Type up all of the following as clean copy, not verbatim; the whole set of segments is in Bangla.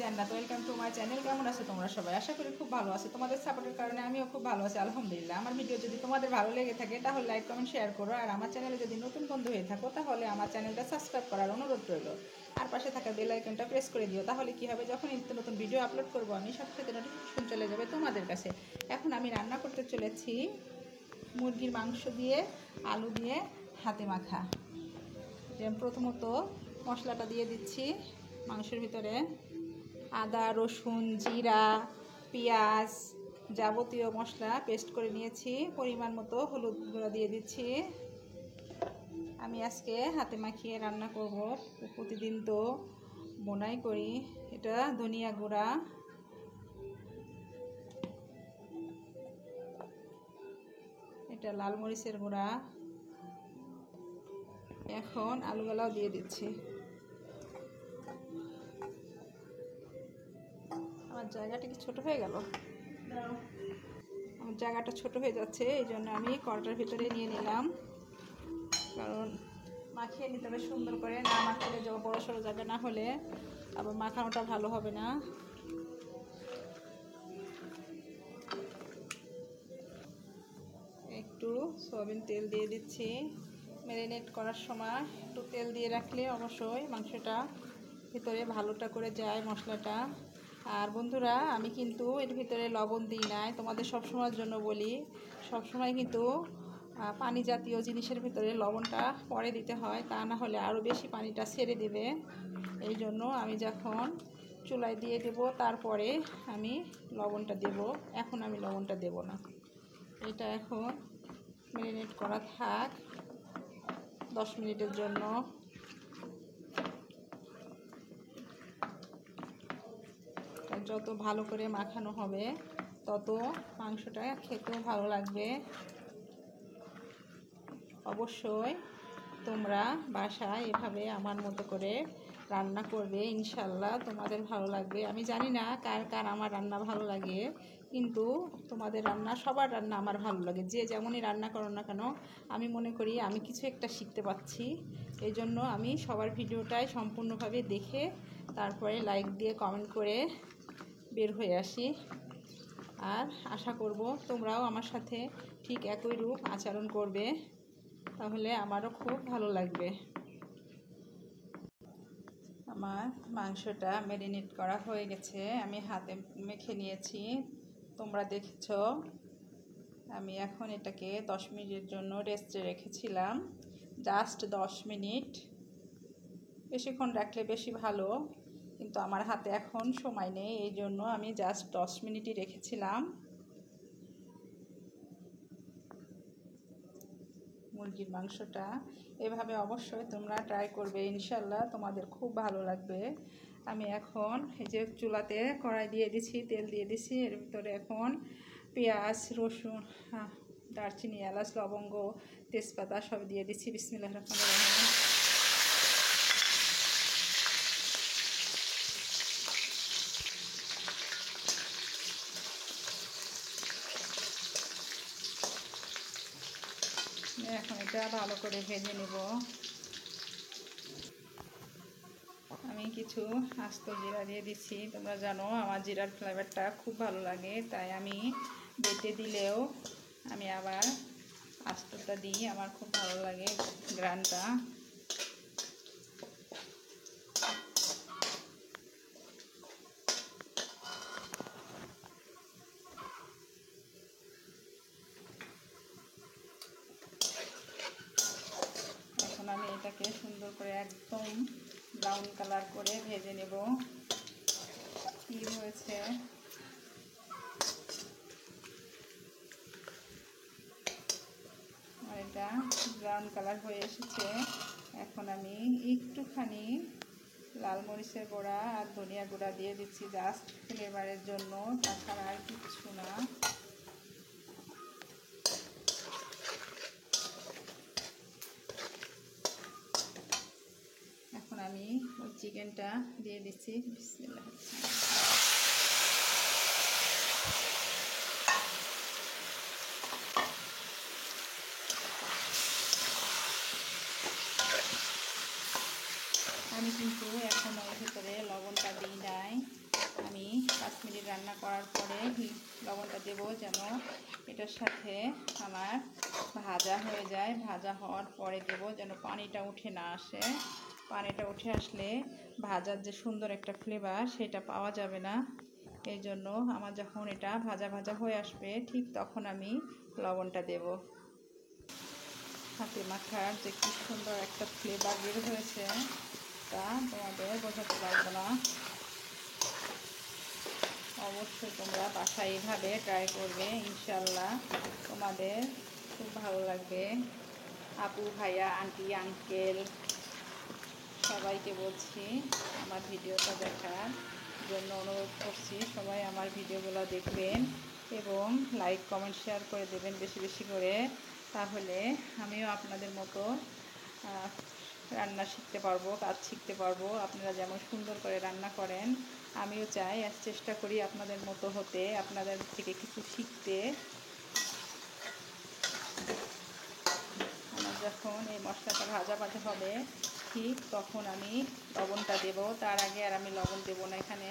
জান্নাত। Welcome to my channel. কেমন আছো তোমরা সবাই? আশা করি খুব ভালো আছো। তোমাদের সাপোর্টের কারণে আমিও খুব ভালো আছি, আলহামদুলিল্লাহ। আমার ভিডিও যদি তোমাদের ভালো লেগে থাকে তাহলে লাইক কমেন্ট শেয়ার করো, আর আমার চ্যানেলে যদি নতুন বন্ধু হয়ে থাকো তাহলে আমার চ্যানেলটা সাবস্ক্রাইব করার অনুরোধ রইল, আর পাশে থাকা বেল আইকনটা প্রেস করে দিও। তাহলে কী হবে, যখন নিত্য নতুন ভিডিও আপলোড করবো আমি সাথে সাথে নোটিফিকেশন চলে যাবে তোমাদের কাছে। এখন আমি রান্না করতে চলেছি মুরগির মাংস দিয়ে আলু দিয়ে হাতে মাখা। প্রথমত মশলাটা দিয়ে দিচ্ছি মাংসের ভিতরে। আদা, রসুন, জিরা, পেঁয়াজ, যাবতীয় মশলা পেস্ট করে নিয়েছি। পরিমাণ মতো হলুদ গুঁড়া দিয়ে দিচ্ছি। আমি আজকে হাতে মাখিয়ে রান্না করব, প্রতিদিন তো বোনাই করি। এটা ধনিয়া গুঁড়া, এটা লাল মরিচের গুঁড়া। এখন আলুগুলাও দিয়ে দিচ্ছি। আমার জায়গাটা কি ছোট হয়ে গেল? আমার জায়গাটা ছোট হয়ে যাচ্ছে, এই জন্য আমি কড়াটার ভিতরে নিয়ে নিলাম, কারণ মাখিয়ে নিতে হবে সুন্দর করে। না মাখালে বড়ো সড়ো জায়গা না হলে আবার মাখানোটা ভালো হবে না। একটু সয়াবিন তেল দিয়ে দিচ্ছি। ম্যারিনেট করার সময় একটু তেল দিয়ে রাখলে অবশ্যই মাংসটা ভিতরে ভালোটা করে যায় মশলাটা। আর বন্ধুরা, আমি কিন্তু এর ভিতরে লবণ দিই নাই, তোমাদের সবসময়ের জন্য বলি, সবসময় কিন্তু পানি জাতীয় জিনিসের ভিতরে লবণটা পরে দিতে হয়, তা না হলে আরও বেশি পানিটা ছেড়ে দেবে। এই জন্য আমি যখন চুলায় দিয়ে দেব তারপরে আমি লবণটা দেব। এখন আমি লবণটা দেব না। এটা এখন ম্যারিনেট করা থাক 10 মিনিটের জন্য। যত ভালো করে মাখানো হবে তত মাংসটা খেতেও ভালো লাগবে। অবশ্যই তোমরা বাসায় এভাবে আমার মতো করে রান্না করবে, ইনশাল্লাহ তোমাদের ভালো লাগবে। আমি জানি না কার কার আমার রান্না ভালো লাগে, কিন্তু তোমাদের রান্না, সবার রান্না আমার ভালো লাগে। যে যেমনই রান্না করো না কেন, আমি মনে করি আমি কিছু একটা শিখতে পাচ্ছি। এই জন্য আমি সবার ভিডিওটাই সম্পূর্ণভাবে দেখে তারপরে লাইক দিয়ে কমেন্ট করে বের হয়ে আসি। আর আশা করব তোমরাও আমার সাথে ঠিক একই রূপ আচরণ করবে, তাহলে আমারও খুব ভালো লাগবে। আমার মাংসটা ম্যারিনেট করা হয়ে গেছে, আমি হাতে মেখে নিয়েছি, তোমরা দেখেছ। আমি এখন এটাকে 10 মিনিটের জন্য রেস্টে রেখেছিলাম, জাস্ট 10 মিনিট। বেশিক্ষণ রাখলে বেশি ভালো, কিন্তু আমার হাতে এখন সময় নেই, এই জন্য আমি জাস্ট 10 মিনিটই রেখেছিলাম। মুরগির মাংসটা এভাবে অবশ্যই তোমরা ট্রাই করবে, ইনশাল্লাহ তোমাদের খুব ভালো লাগবে। আমি এখন এই যে চুলাতে কড়াই দিয়ে দিছি, তেল দিয়ে দিছি, এর ভিতরে এখন পেঁয়াজ, রসুন, দারচিনি, এলাচ, লবঙ্গ, তেজপাতা সব দিয়ে দিচ্ছি। বিসমিল্লাহির রহমানির রহিম। এখন এটা ভালো করে ভেজে নেব। আমি কিছু আস্ত জিরা দিয়ে দিচ্ছি। তোমরা জানো আমার জিরার ফ্লেভারটা খুব ভালো লাগে, তাই আমি বেটে দিলেও আমি আবার আস্তটা দিই, আমার খুব ভালো লাগে গ্রানটা। এখন আমি এটাকে সুন্দর করে একদম ব্রাউন কালার করে ভেজে নেব। কি হয়েছে, আর এটা ব্রাউন কালার হয়ে এসেছে। এখন আমি একটুখানি লাল মরিচের গুঁড়া আর ধনিয়া গুঁড়া দিয়ে দিচ্ছি, জাস্ট ফ্লেভারের জন্য, তাছাড়া আর কিচ্ছু না। এখন আমি চিকেনটা দিয়ে দিচ্ছি। বিসমিল্লাহ। আমি কিন্তু এখন এর ভিতরে লবণটা দিই নাই, রান্না করার পরে লবণটা দেবো যেন এটার সাথে আমার ভাজা হয়ে যায়। ভাজা হওয়ার পরে দেবো যেন পানিটা উঠে না আসে। পানিটা উঠে আসলে ভাজার যে সুন্দর একটা ফ্লেভার সেটা পাওয়া যাবে না। এই জন্য আমার যখন এটা ভাজা ভাজা হয়ে আসবে ঠিক তখন আমি লবণটা দেব। হাতে মাখার যে কি সুন্দর একটা ফ্লেভার বের হয়েছে তা তোমাদের বোঝাতে পারবো না। অবশ্যই তোমরা বাসায় এইভাবে ট্রাই করবে, ইনশাল্লাহ তোমাদের খুব ভালো লাগবে। আপু ভাইয়া আন্টি আঙ্কেল সবাইকে বলছি আমার ভিডিওটা দেখার জন্য অনুরোধ করছি, সবাই আমার ভিডিওগুলো দেখবেন এবং লাইক কমেন্ট শেয়ার করে দেবেন বেশি বেশি করে। তাহলে আমিও আপনাদের মতো রান্না শিখতে পারবো, কাজ শিখতে পারবো। আপনারা যেমন সুন্দর করে রান্না করেন আমিও চাই, চেষ্টা করি আপনাদের মতো হতে, আপনাদের থেকে কিছু শিখতে। আমার যখন এই মশলাটা ভাজা ভাজা হবে ঠিক তখন আমি লবণটা দেব। তার আগে আর আমি লবণ দেব না এখানে,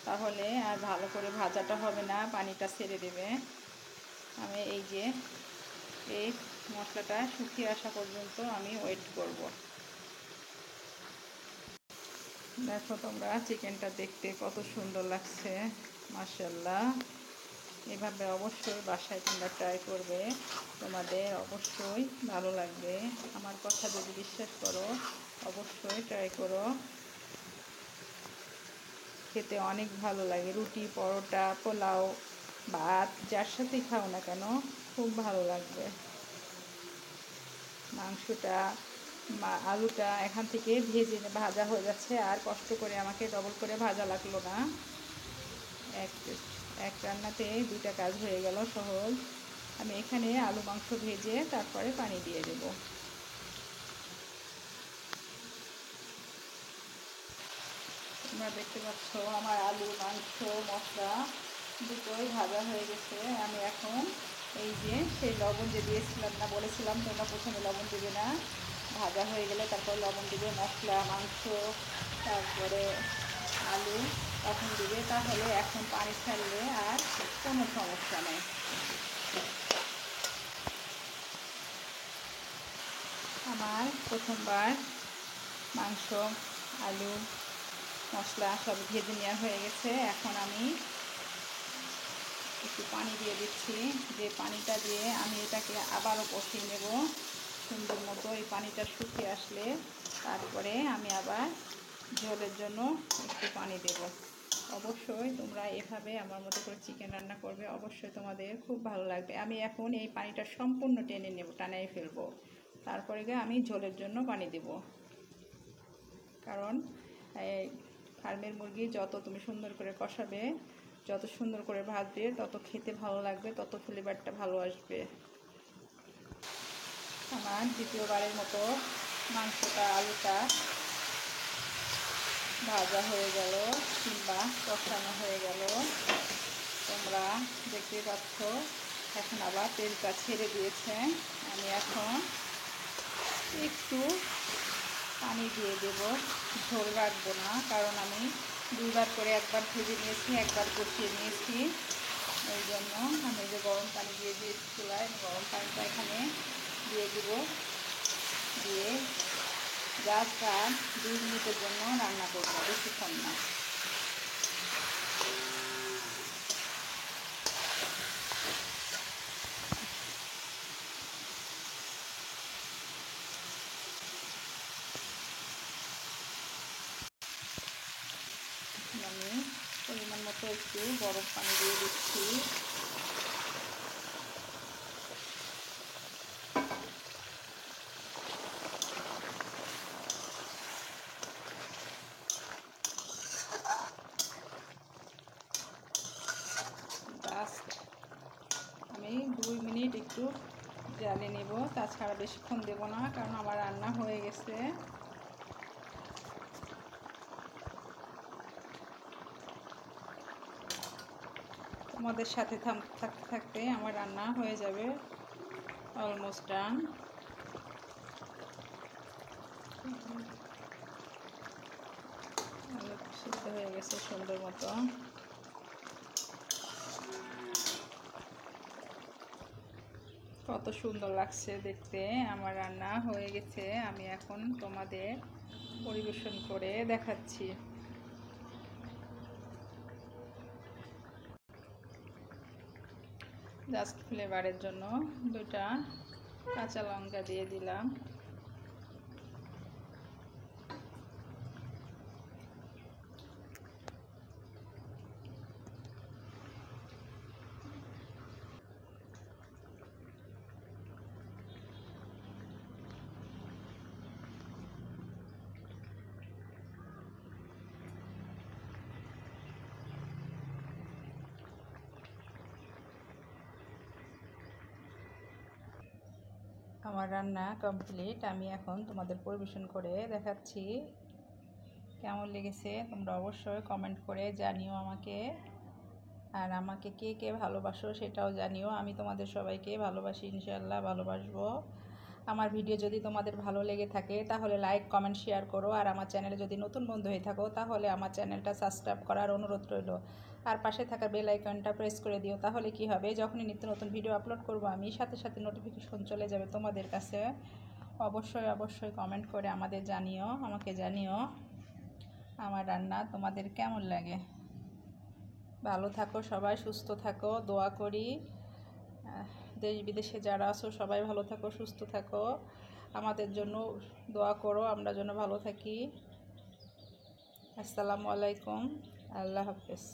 তাহলে আর ভালো করে ভাজাটা হবে না, পানিটা ছেড়ে দেবে। আমি এই যে এই মশলাটা শুকিয়ে আসা পর্যন্ত আমি ওয়েট করব। দেখো তোমরা চিকেনটা দেখতে কত সুন্দর লাগছে, মাশাআল্লাহ। এভাবে অবশ্যই বাসায় তোমরা ট্রাই করবে, তোমাদের অবশ্যই ভালো লাগবে। আমার কথা যদি বিশ্বাস করো অবশ্যই ট্রাই করো, খেতে অনেক ভালো লাগে। রুটি, পরোটা, পোলাও, ভাত যার সাথেই খাও না কেন খুব ভালো লাগবে। মাংসটা আলুটা এখান থেকে ভাজা হয়ে যাচ্ছে, আর কষ্ট করে আমাকে ডবল করে ভাজা লাগলো না। এক রান্নাতে দুইটা কাজ হয়ে গেল, সহজ। আমি এখানে আলু মাংস ভেজে তারপরে পানি দিয়ে দেব। তোমরা দেখতে পাচ্ছ আমার আলু মাংস মশলা দুটোই ভাজা হয়ে গেছে। আমি এখন এই যে সেই লবণ যে দিয়েছিলাম না, বলেছিলাম তোমরা প্রথমে লবণ দেবে না, ভাজা হয়ে গেলে তারপর লবণ দেবে, মশলা মাংস তারপরে আলু তখন দেবে। তাহলে এখন পানি ছাড়লে আর কোনো সমস্যা নেই। আমার প্রথমবার মাংস আলু মশলা সব ভেজে নেওয়া হয়ে গেছে। এখন আমি একটু পানি দিয়ে দিচ্ছি, যে পানিটা দিয়ে আমি এটাকে আবারও কষিয়ে নেব সুন্দর মতো। এই পানিটা শুকিয়ে আসলে তারপরে আমি আবার ঝোলের জন্য একটু পানি দেব। অবশ্যই তোমরা এভাবে আমার মতো করে চিকেন রান্না করবে, অবশ্যই তোমাদের খুব ভালো লাগবে। আমি এখন এই পানিটা সম্পূর্ণ টেনে নেব, টানাই ফেলবো, তারপরে আমি ঝোলের জন্য পানি দেব। কারণ ফার্মের মুরগি যত তুমি সুন্দর করে কষাবে, যত সুন্দর করে ভাজবে, তত খেতে ভালো লাগবে, তত ফ্লেভারটা ভালো আসবে। আমার দ্বিতীয়বারের মতো মাংসটা আলুটা ভাজা হয়ে গেল কিংবা কষানো হয়ে গেল, তোমরা দেখতে পাচ্ছ। এখন আবার তেলটা ছেড়ে দিয়েছে। আমি এখন একটু পানি দিয়ে দেব, ঝোল রাখবো না, কারণ আমি দুইবার করে একবার ভেজে নিয়েছি, একবার কষিয়ে নিয়েছি। ওই জন্য আমি যে গরম পানি দিয়ে দিয়েছি চুলায়, গরম পানিটা এখানে দিয়ে দেব, দিয়ে জাস্ট আর 2 মিনিটের জন্য রান্না করবো, বেশিক্ষণ না। আমি পরিমাণ মতো একটু গরম পানি দিয়ে দিচ্ছি। জাস্ট আমি 2 মিনিট একটু জ্বালে নেব, তাছাড়া বেশিক্ষণ দেব না, কারণ আমার রান্না হয়ে গেছে। তোমাদের সাথে থাকতে থাকতে আমার রান্না হয়ে যাবে, অলমোস্ট ডান। সিদ্ধ হয়ে গেছে সুন্দর মতো। কত সুন্দর লাগছে দেখতে। আমার রান্না হয়ে গেছে, আমি এখন তোমাদের পরিবেশন করে দেখাচ্ছি। জাস্ট ফ্লেভারের জন্য 2টা কাঁচা লঙ্কা দিয়ে দিলাম। আমার রান্না কমপ্লিট, আমি এখন তোমাদের পরিবেশন করে দেখাচ্ছি। কেমন লেগেছে তোমরা অবশ্যই কমেন্ট করে জানিও আমাকে, আর আমাকে কে কে ভালোবাসো সেটাও জানিও। আমি তোমাদের সবাইকে ভালোবাসি, ইনশাআল্লাহ ভালোবাসবো। আমার ভিডিও যদি তোমাদের ভালো লেগে থাকে তাহলে লাইক কমেন্ট শেয়ার করো, আর আমার চ্যানেলে যদি নতুন বন্ধু হয়ে থাকো তাহলে আমার চ্যানেলটা সাবস্ক্রাইব করার অনুরোধ রইল, আর পাশে থাকা বেল আইকনটা প্রেস করে দিও। তাহলে কি হবে, যখনই নিত্য নতুন ভিডিও আপলোড করব আমি সাথে সাথে নোটিফিকেশন চলে যাবে তোমাদের কাছে। অবশ্যই অবশ্যই কমেন্ট করে আমাকে জানিও আমার রান্না তোমাদের কেমন লাগে। ভালো থাকো সবাই, সুস্থ থাকো, দোয়া করি। দেশ বিদেশে যারা আছো সবাই ভালো থাকো, সুস্থ থাকো, আমাদের জন্য দোয়া করো, আমরা যেন ভালো থাকি। আসসালামু আলাইকুম, আল্লাহ হাফেজ।